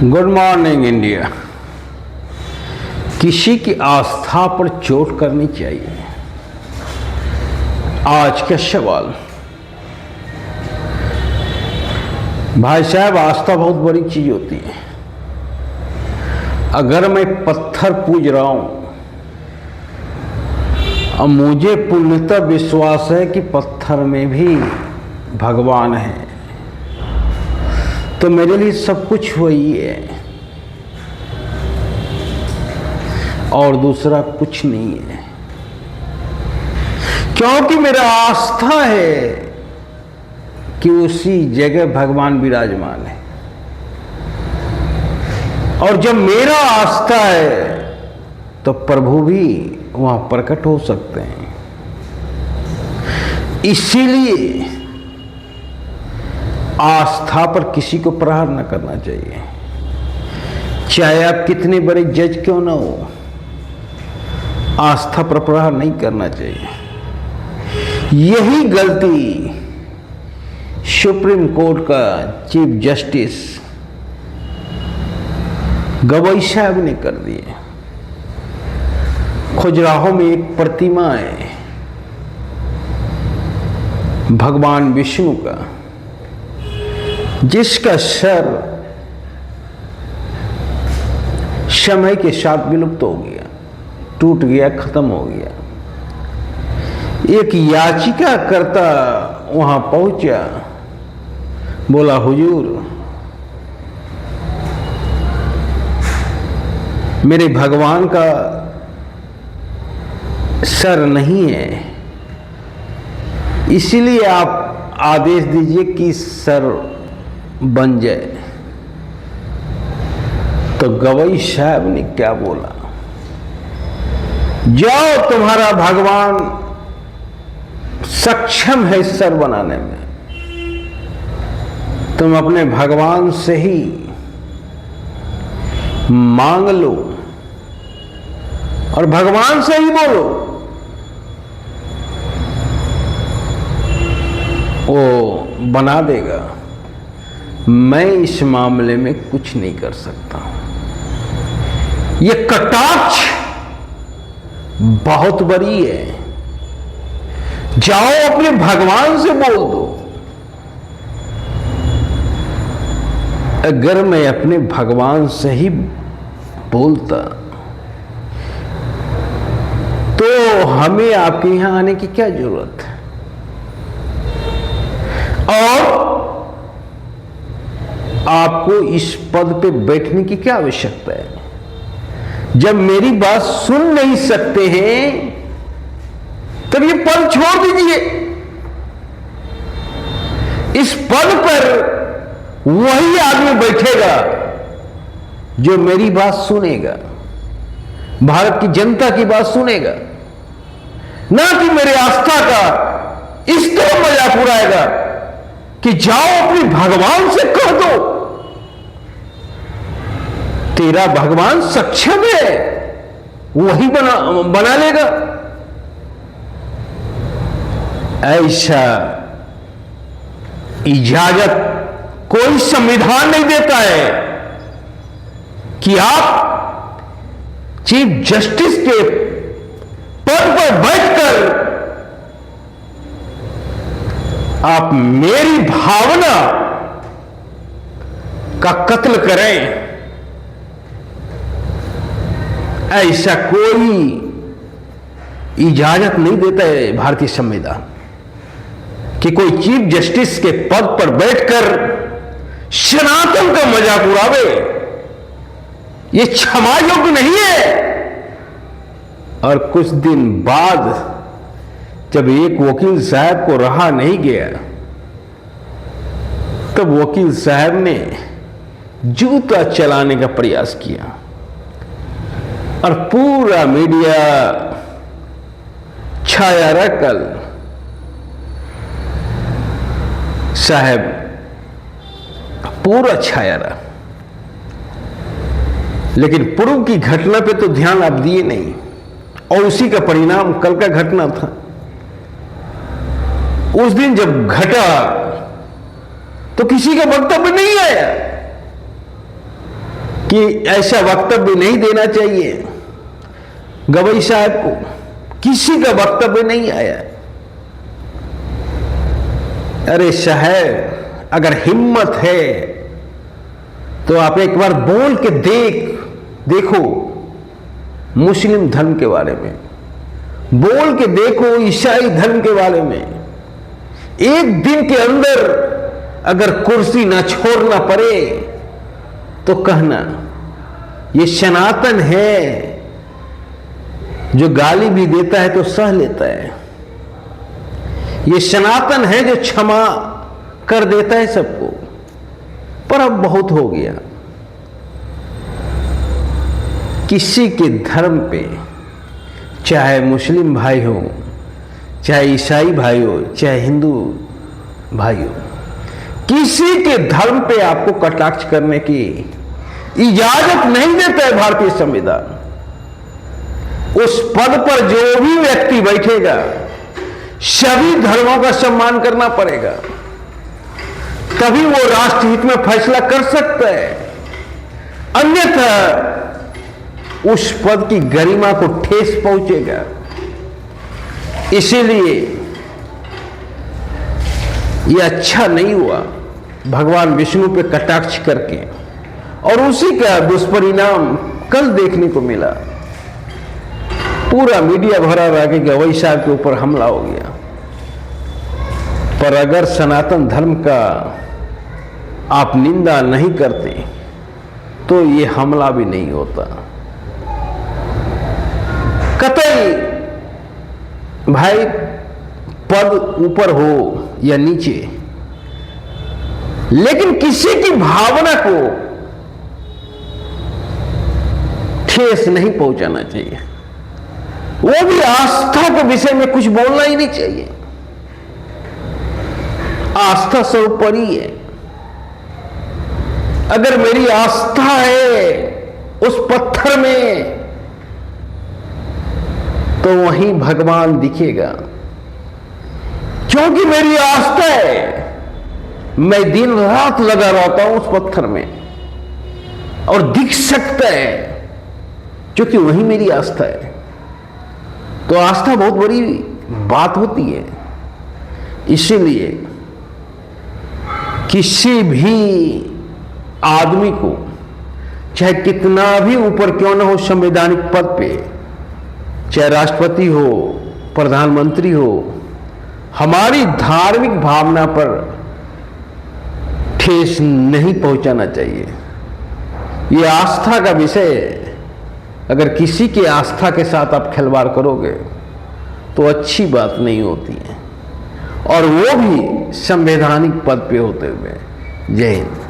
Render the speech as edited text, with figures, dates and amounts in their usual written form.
Good morning India. किसी की आस्था पर चोट करनी चाहिए। आज का सवाल, भाई साहब, आस्था बहुत बड़ी चीज होती है। अगर मैं पत्थर पूज रहा हूं और मुझे पूर्णतः विश्वास है कि पत्थर में भी भगवान है, तो मेरे लिए सब कुछ वही है और दूसरा कुछ नहीं है, क्योंकि मेरा आस्था है कि उसी जगह भगवान विराजमान है। और जब मेरा आस्था है तो प्रभु भी वहां प्रकट हो सकते हैं। इसीलिए आस्था पर किसी को प्रहार न करना चाहिए, चाहे आप कितने बड़े जज क्यों ना हो। आस्था पर प्रहार नहीं करना चाहिए। यही गलती सुप्रीम कोर्ट का चीफ जस्टिस गवई साहब ने कर दी है। खजुराहो में एक प्रतिमा है भगवान विष्णु का, जिसका सर समय के साथ विलुप्त हो गया, टूट गया, खत्म हो गया। एक याचिकाकर्ता वहां पहुंचा, बोला, हुजूर, मेरे भगवान का सर नहीं है, इसीलिए आप आदेश दीजिए कि सर बन जाए। तो गवई साहब ने क्या बोला, जाओ, तुम्हारा भगवान सक्षम है सर बनाने में, तुम अपने भगवान से ही मांग लो और भगवान से ही बोलो, वो बना देगा। मैं इस मामले में कुछ नहीं कर सकता। ये कटाक्ष बहुत बड़ी है। जाओ, अपने भगवान से बोल दो। अगर मैं अपने भगवान से ही बोलता तो हमें आपके यहां आने की क्या जरूरत है, और आपको इस पद पे बैठने की क्या आवश्यकता है। जब मेरी बात सुन नहीं सकते हैं तब ये पद छोड़ दीजिए। इस पद पर वही आदमी बैठेगा जो मेरी बात सुनेगा, भारत की जनता की बात सुनेगा, ना कि मेरे आस्था का इस तरह मजाक उड़ाएगा कि जाओ अपने भगवान से कह दो, तेरा भगवान सक्षम है, वही बना लेगा। ऐसा इजाजत कोई संविधान नहीं देता है कि आप चीफ जस्टिस के पद पर बैठकर आप मेरी भावना का कत्ल करें। ऐसा कोई इजाजत नहीं देता है भारतीय संविधान कि कोई चीफ जस्टिस के पद पर बैठकर सनातन का मजाक उड़ावे। यह क्षमा योग्य नहीं है। और कुछ दिन बाद जब एक वकील साहब को रहा नहीं गया, तब वकील साहब ने जूता चलाने का प्रयास किया और पूरा मीडिया छाया रहा। कल साहब पूरा छाया रहा, लेकिन पूर्व की घटना पे तो ध्यान आप दिए नहीं, और उसी का परिणाम कल का घटना था। उस दिन जब घटा तो किसी का वक्तव्य नहीं आया। कि ऐसा वक्तव्य नहीं देना चाहिए गवई साहब को, किसी का वक्तव्य नहीं आया। अरे साहब, अगर हिम्मत है तो आप एक बार बोल के देखो मुस्लिम धर्म के बारे में, बोल के देखो ईसाई धर्म के बारे में। एक दिन के अंदर अगर कुर्सी ना छोड़ना पड़े तो कहना ये सनातन है, जो गाली भी देता है तो सह लेता है। ये सनातन है जो क्षमा कर देता है सबको। पर अब बहुत हो गया, किसी के धर्म पे, चाहे मुस्लिम भाई हो, चाहे ईसाई भाई हो, चाहे हिंदू भाई हो, किसी के धर्म पे आपको कटाक्ष करने की इजाजत नहीं देता है भारतीय संविधान। उस पद पर जो भी व्यक्ति बैठेगा सभी धर्मों का सम्मान करना पड़ेगा, तभी वो राष्ट्रहित में फैसला कर सकता है। अन्यथा उस पद की गरिमा को ठेस पहुंचेगा। इसीलिए यह अच्छा नहीं हुआ भगवान विष्णु पे कटाक्ष करके, और उसी का दुष्परिणाम कल देखने को मिला। पूरा मीडिया भरा रहा कि गवई साहब के ऊपर हमला हो गया। पर अगर सनातन धर्म का आप निंदा नहीं करते तो ये हमला भी नहीं होता। कतई भाई पद ऊपर हो या नीचे, लेकिन किसी की भावना को ठेस नहीं पहुंचाना चाहिए। वो भी आस्था के विषय में कुछ बोलना ही नहीं चाहिए। आस्था सर्वोपरि है। अगर मेरी आस्था है उस पत्थर में तो वहीं भगवान दिखेगा, क्योंकि मेरी आस्था है। मैं दिन रात लगा रहता हूं उस पत्थर में और दिख सकता है, क्योंकि वही मेरी आस्था है। तो आस्था बहुत बड़ी बात होती है। इसीलिए किसी भी आदमी को, चाहे कितना भी ऊपर क्यों ना हो संवैधानिक पद पे, चाहे राष्ट्रपति हो, प्रधानमंत्री हो, हमारी धार्मिक भावना पर ठेस नहीं पहुंचाना चाहिए। ये आस्था का विषय है। अगर किसी की आस्था के साथ आप खिलवाड़ करोगे तो अच्छी बात नहीं होती है, और वो भी संवैधानिक पद पे होते हुए। जय हिंद।